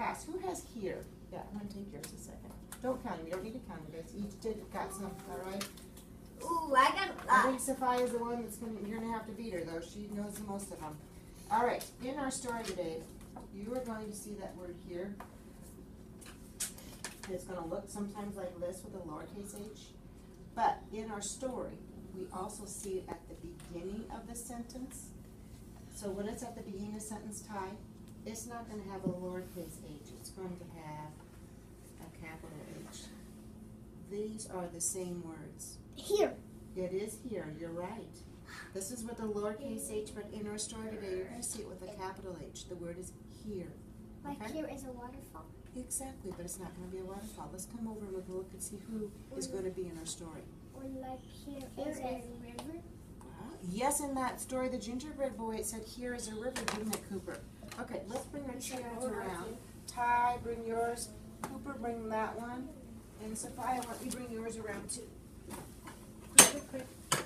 past. Who has here? Yeah, I'm gonna take yours a second. Don't count them. You don't need to count them. Guys. Each did got some. All right. Ooh, I got a I lot. think Sophia's the one that's gonna. You're gonna have to beat her though. She knows the most of them. All right. In our story today, you are going to see that word here. It's gonna look sometimes like this with a lowercase h, but in our story, we also see it at the beginning of the sentence. So when it's at the beginning of the sentence, Ty, it's not going to have a lowercase h. It's going to have a capital H. These are the same words. Here. It is here. You're right. This is with a lowercase h, but in our story today, you're going to see it with a capital H. The word is here. Like Okay? here is a waterfall. Exactly, but it's not going to be a waterfall. Let's come over and we can look and see who is going to be in our story. Or like here is a river. Yes, in that story, the gingerbread boy, it said, here is a river, didn't it, Cooper? Okay, let's bring our chairs around. Ty, bring yours. Cooper, bring that one. And Sophia, why don't you bring yours around too? Quick, quick, quick.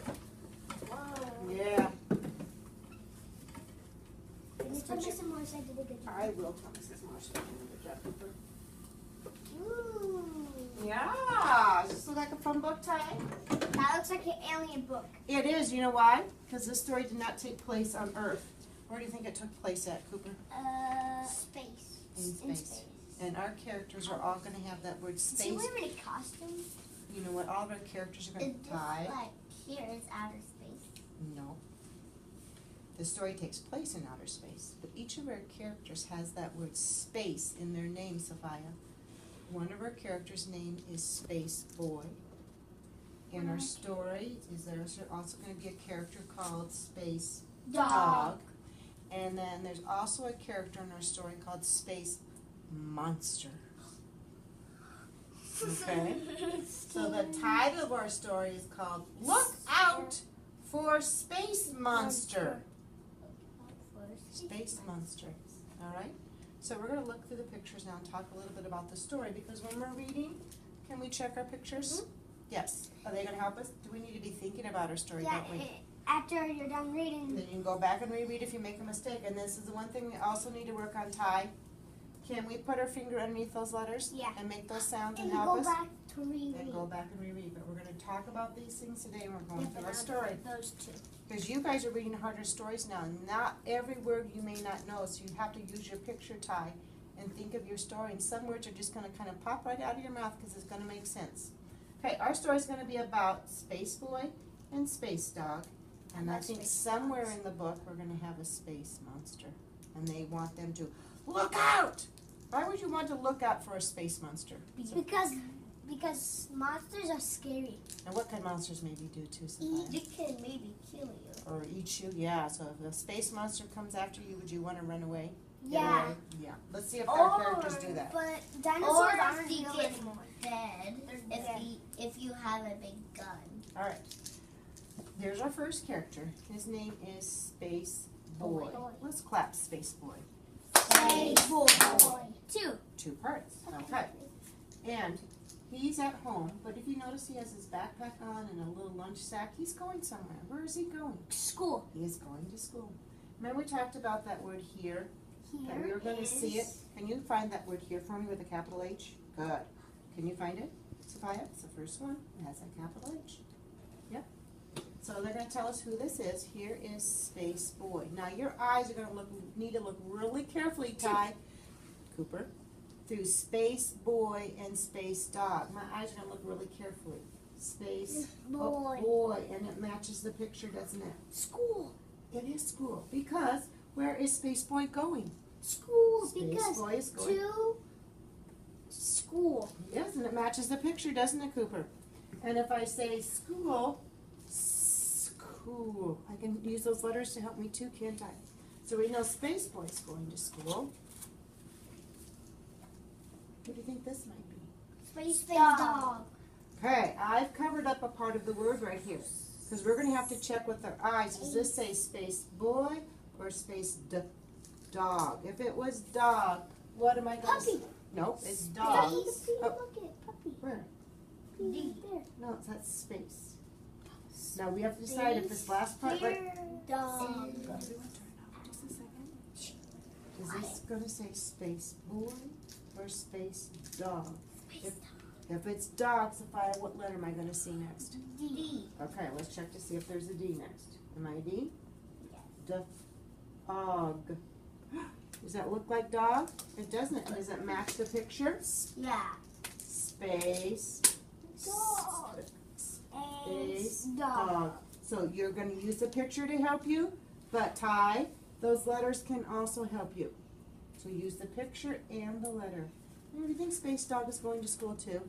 Wow. Yeah, Can you tell me some more so I did a good job? I will tell Mrs. Marshall. Good job, Cooper. Ooh. Yeah, does this look like a fun book, Ty? That looks like an alien book. It is, you know why? Because this story did not take place on Earth. Where do you think it took place at, Cooper? Space. In space. And our characters are all going to have that word Does he space. wear any costumes? You know what? All of our characters are going to tie. Like here is outer space. No. The story takes place in outer space, but each of our characters has that word space in their name, Sophia. One of our characters' name is Space Boy. In our story, there's also going to be a character called Space Dog. And then there's also a character in our story called Space Monster. Okay? So the title of our story is called Look Out for Space Monster. Space Monster. Alright? So we're going to look through the pictures now and talk a little bit about the story, because when we're reading, can we check our pictures? Yes. Are they going to help us? Do we need to be thinking about our story, Yeah, don't we? after you're done reading. Then you can go back and reread if you make a mistake. And this is the one thing we also need to work on, Ty. Can we put our finger underneath those letters? Yeah. And make those sounds And and you help go us? back to reread. And go back and reread. But we're going to talk about these things today, and we're going through our story. Those two. Because you guys are reading harder stories now. Not every word you may not know, so you have to use your picture, Ty, and think of your story. And some words are just going to kind of pop right out of your mouth because it's going to make sense. Okay, our story is going to be about Space Boy and Space Dog. And I think somewhere in the book we're going to have a space monster. And they want them to look out! Why would you want to look out for a space monster? Because monsters are scary. And what can monsters maybe do to somebody? It can maybe kill you. Or eat you? Yeah, so if a space monster comes after you, would you want to run away? Get Yeah. away? Yeah. Let's see if our characters do that. But dinosaurs Or aren't if you real get anymore. dead They're dead. if you have a big gun. Alright. There's our first character. His name is Space Boy. Boy. Let's clap Space Boy. Space Boy. Two parts. Okay. And he's at home, but if you notice he has his backpack on and a little lunch sack, he's going somewhere. Where is he going? School. He is going to school. Remember we talked about that word here? That we were going to see it. Can you find that word here for me with a capital H? Good. Can you find it, Sophia? It's the first one. It has a capital H. Yep. So they're going to tell us who this is. Here is Space Boy. Now your eyes are going to need to look really carefully, Ty, Cooper, through Space Boy and Space Dog. My eyes are going to look really carefully. Space Boy. Boy, and it matches the picture, doesn't it? School. It is school, because where is Space Boy going? School. Space Because Boy is going. to school. Yes, and it matches the picture, doesn't it, Cooper? And if I say school, school, I can use those letters to help me too, can't I? So we know Space Boy's going to school. What do you think this might be? Space Dog. Okay, I've covered up a part of the word right here, because we're going to have to check with our eyes. Does this say Space Boy or Space Dog? If it was dog, what am I going to say? Puppy. Nope, it's dog. Look Oh, at it. Puppy. where? D. There. No, that's space. Now we have to decide if this last part, right? Dog. Just a second. Is this going to say Space Boy for space dog? If it's dog, Sophia, what letter am I gonna see next? D. Okay, let's check to see if there's a D next. Am I a D? Dog. Does that look like dog? It doesn't. Does it match the picture? Yeah. Space. Dog. Space. Dog. Dog. So you're gonna use the picture to help you, but Ty, those letters can also help you. So use the picture and the letter. Do you think Space Dog is going to school too?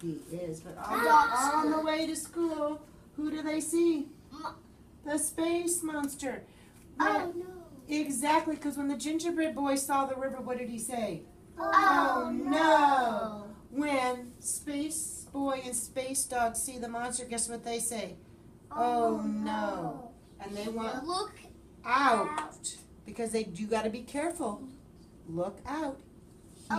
He is, but on the way to school, who do they see? The space monster. Oh no. Exactly, because when the gingerbread boy saw the river, what did he say? Oh, no. When Space Boy and Space Dog see the monster, guess what they say? Oh no. And they want Look out. Because you got to be careful. Look out.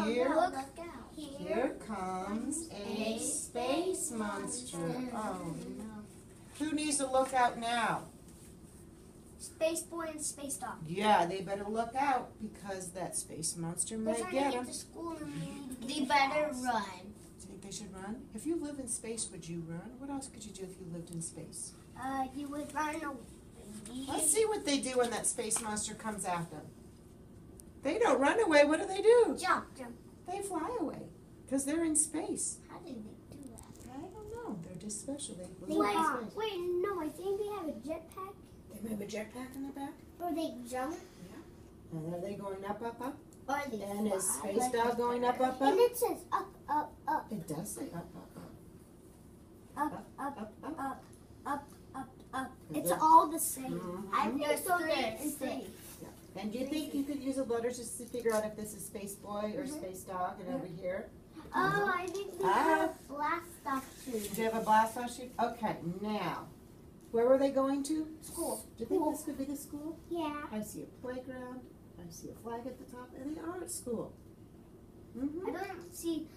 Here, look out. here comes a space monster. Oh no. Who needs to look out now? Space Boy and Space Dog. Yeah, they better look out because that space monster They're might trying get to them. get to school and we need to They get better fast. run. Do you think they should run? If you live in space, would you run? What else could you do if you lived in space? You would run away. Let's see what they do when that space monster comes at them. They don't run away. What do? Jump. They fly away because they're in space. How do they do that? I don't know. They're just special. They Wait, live in space. wait, no, I think they have a jetpack. They have a jetpack in their back. Or they jump. And are they going up, up, up? Or they And is fly. Space Dog going up, up, up? And it says up, up, up, It does say up, up, up. up, up, Up, up. up, up, up, up. Is It's it- all the same. Mhm. I think There's so. three They're and three. six. And do you think you could use the letters just to figure out if this is Space Boy or Space Dog and over here? Oh, I think they Ah. have blast off too. Do you have a blast off sheet? Okay, now, where were they going to? School. Do you think this could be the school? Yeah. I see a playground, I see a flag at the top, and they are at school. I Mm-hmm. don't see.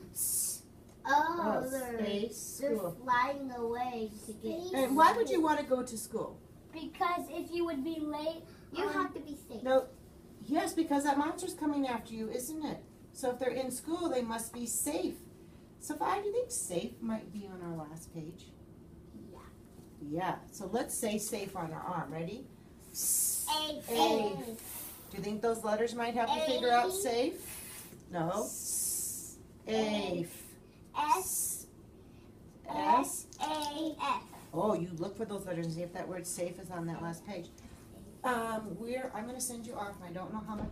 Oh, Space they're school. flying away to get. And why would you want to go to school? Because if you would be late, you have to be safe. No, yes, because that monster's coming after you, isn't it? So if they're in school, they must be safe. So do you think safe might be on our last page? Yeah. Yeah, so let's say safe on our arm. Ready? Safe. A. Do you think those letters might help you figure out safe? No. Safe. S. S. A. F. Oh, you look for those letters and see if that word safe is on that last page. I'm going to send you off. I don't know how much.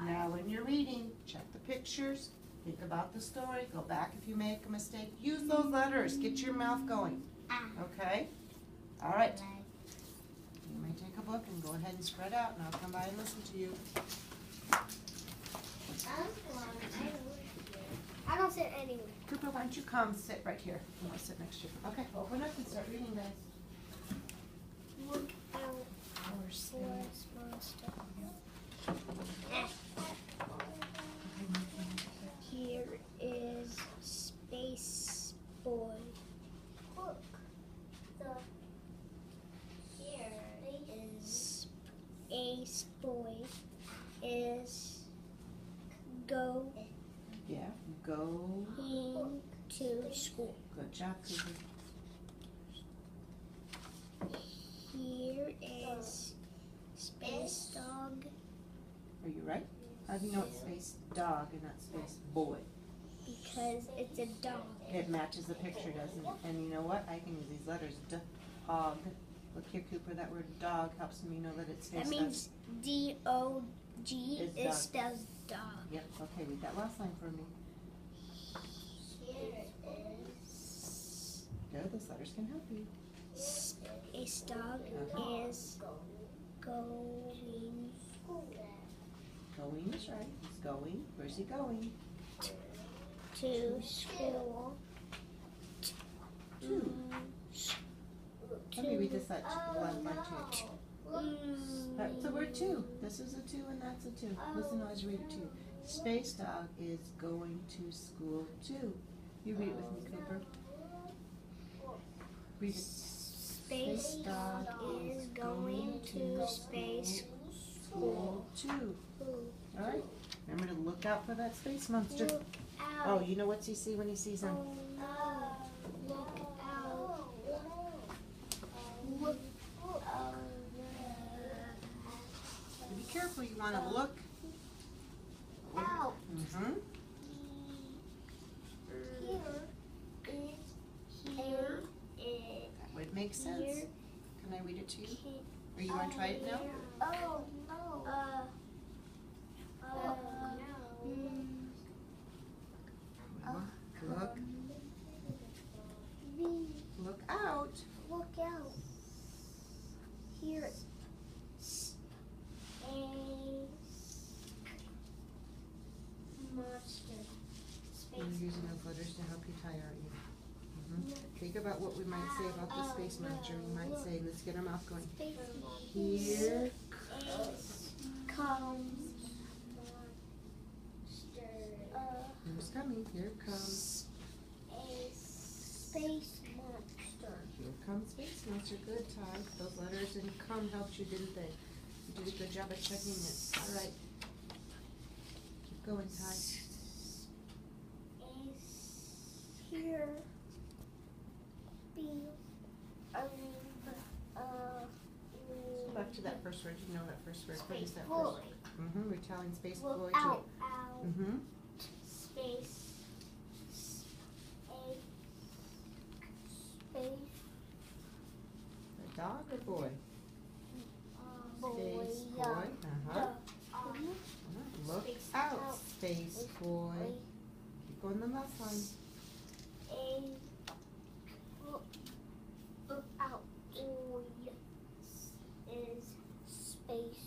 Now, when you're reading, check the pictures, think about the story, go back if you make a mistake. Use those letters. Get your mouth going. Okay? All right. You may take a book and go ahead and spread out, and I'll come by and listen to you. I don't sit anywhere. Cooper, why don't you come sit right here? I'll sit next to you. Okay, open up and start reading, guys. Look out for space monster. Here is Space Boy. Look. Here is Space Boy is going Yeah, go. to school. Good job, Cooper. Here is Space Dog. Are you right? How do you know it's Space Dog and not Space Boy? Because it's a dog. It matches the picture, doesn't it? And you know what? I can use these letters. Dog. Look here, Cooper. That word dog helps me know that it's Space That means D-O-G. It's It dog. spells dog. Dog. Yep. Okay, read that last line for me. Here is Good. Those letters can help you. Space Dog is going Going is right. He's going. Where's he going? to school. Two. Let me read this out. One by two. That's the word two. This is a two and that's a two. Listen, I'll just read it to you. Space Dog is going to school too. You read it with me, Cooper. Read it. Space Space dog is going to space school too. Alright, remember to look out for that space monster. Look out. Oh, you know what's he see when he sees him? Oh no. Look out. Look out. Be careful, you want to look. Out. Mm-hmm. Here That would make sense. Here. Can I read it to you? Or you want to try it now? Oh no. Look. Look out. Look out. Here. A monster. You're using those letters to help you tie, aren't you? Think about what we might say about the space monster. We might say, let's get our mouth going. Here comes who's coming? Here comes. a space monster. Here comes space monster. Good, Ty. Those letters and come helped you, didn't they? You did a good job at checking it. All right. Keep going, Ty. Here be Back to that first word. You know that first word. What is space that boy. first? We're telling space boy Look to. out. Space. Space. A dog or boy? Boy. Space boy. Look Space out, out. space boy. Keep going the left line. Look out. Is space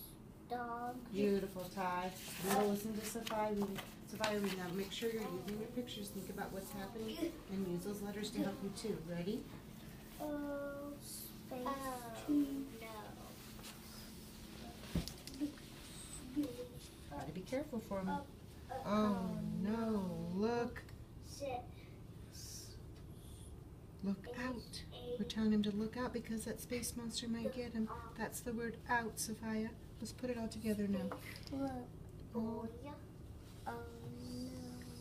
dog. Beautiful, Ty. Now listen to Sophia reading. Sophia reading. Now make sure you're using your pictures. Think about what's happening and use those letters to help you too. Ready? Space. Gotta be careful for him. Oh no! Look! Look out! We're telling him to look out because that space monster might get him. That's the word out, Sophia. Let's put it all together now. Oh,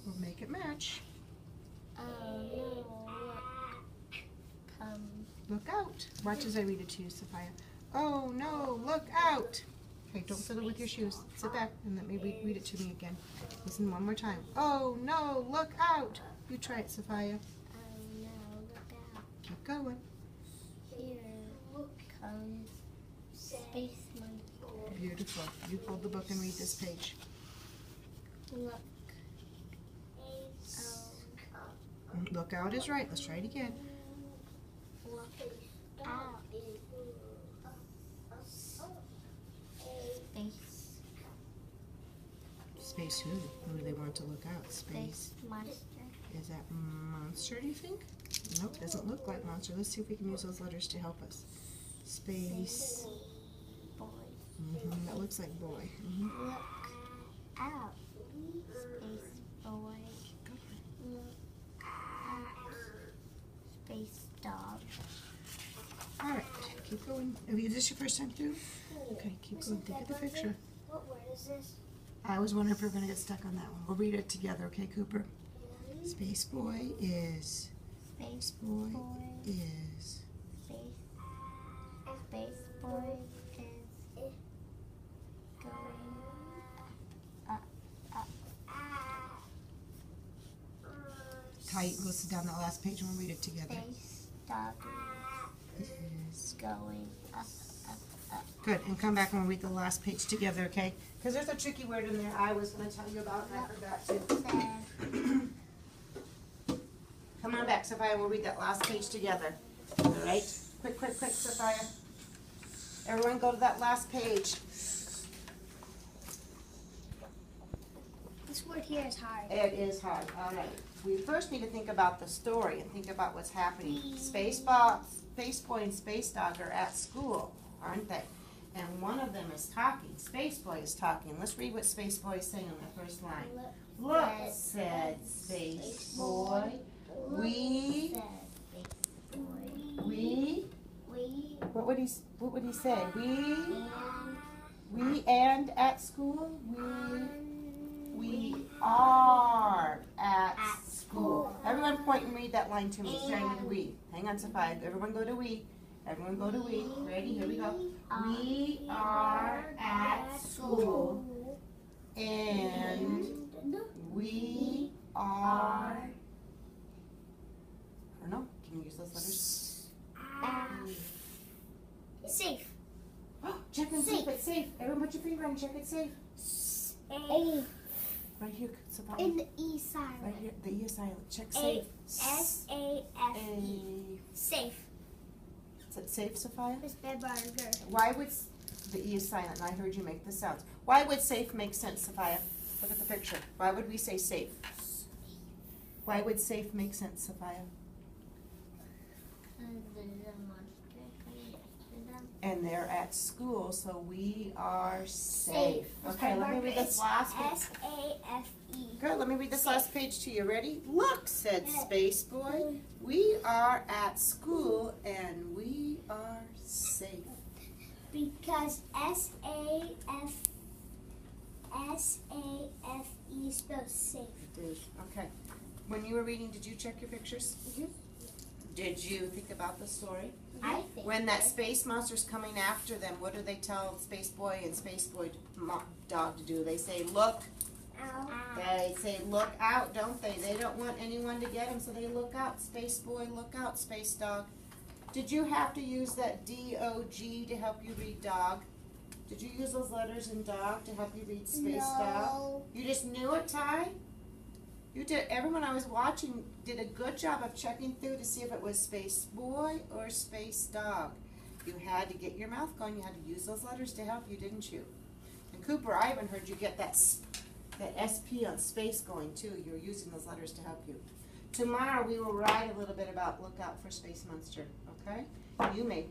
We'll make it match. Look out! Watch as I read it to you, Sophia. Oh no! Look out! Okay, don't fiddle with your shoes. Sit back and let me read it to me again. Listen one more time. Oh no! Look out! You try it, Sophia. Keep going. Here comes space monkey. Beautiful. You hold the book and read this page. Look. Look out is right. Let's try it again. Look out. Space who? Who do they want to look out? Space. Monster. Is that monster, do you think? Nope, doesn't look like monster. Let's see if we can use those letters to help us. Space. Boy. That looks like boy. Look out. Space boy. Go for it. Look out. Space dog. All right, keep going. Is this your first time through? Okay, keep going. Think of the picture. What word is this? I was wondering if we we're going to get stuck on that one. We'll read it together, okay, Cooper? Space boy is. Space Boy boy. is. Space boy is going up. Tight. Go sit down that last page and we'll read it together. Space dog Is. is going up. Good, and come back and we'll read the last page together, okay? Because there's a tricky word in there I was going to tell you about and I forgot to. Come on back, Sophia. We'll read that last page together. All right? Quick, Sophia. Everyone go to that last page. This word here is hard. It is hard. All right. We first need to think about the story and think about what's happening. Space Boy and Space Dog are at school, aren't they? And one of them is talking. Space Boy is talking. Let's read what Space Boy is saying on the first line. Look, said Space Boy. We what would he say? We and at school? We are at school. Everyone point and read that line to me, starting with we. Hang on, Sophia. Everyone go to we. Everyone go to we. Ready? Here we go. We are at school. And we are, I don't know, can you use those letters? Safe. Check and see if it's safe. Everyone put your finger on, check it's safe. A. Right here, Sophia. In the E silent. Right here, the E is silent. Check safe. S-A-F-E. Safe. Is it safe, Sophia? Miss Burger. Why would, the E is silent, and I heard you make the sounds. Why would safe make sense, Sophia? Look at the picture. Why would we say safe? Why would safe make sense, Sophia? And they're at school, so we are safe. Okay, let me read this last page. S-A-F-E. Good, let me read this last page to you. Ready? Look, said Space Boy. We are at school and we are safe. Because S-A-F-E spells safe. It is. Okay. When you were reading, did you check your pictures? Did you think about the story? I think When that space monster's coming after them, what do they tell Space Boy and Space Boy dog to do? They say, look. Ow. They say, look out, don't they? They don't want anyone to get them, so they look out. Space Boy, look out, Space Dog. Did you have to use that D-O-G to help you read dog? Did you use those letters in dog to help you read Space Dog? No. You just knew it, Ty? You did. Everyone I was watching did a good job of checking through to see if it was Space Boy or Space Dog. You had to get your mouth going. You had to use those letters to help you, didn't you? And Cooper, I even heard you get that SP on space going too. You were using those letters to help you. Tomorrow we will write a little bit about look out for Space Monster. Okay? You may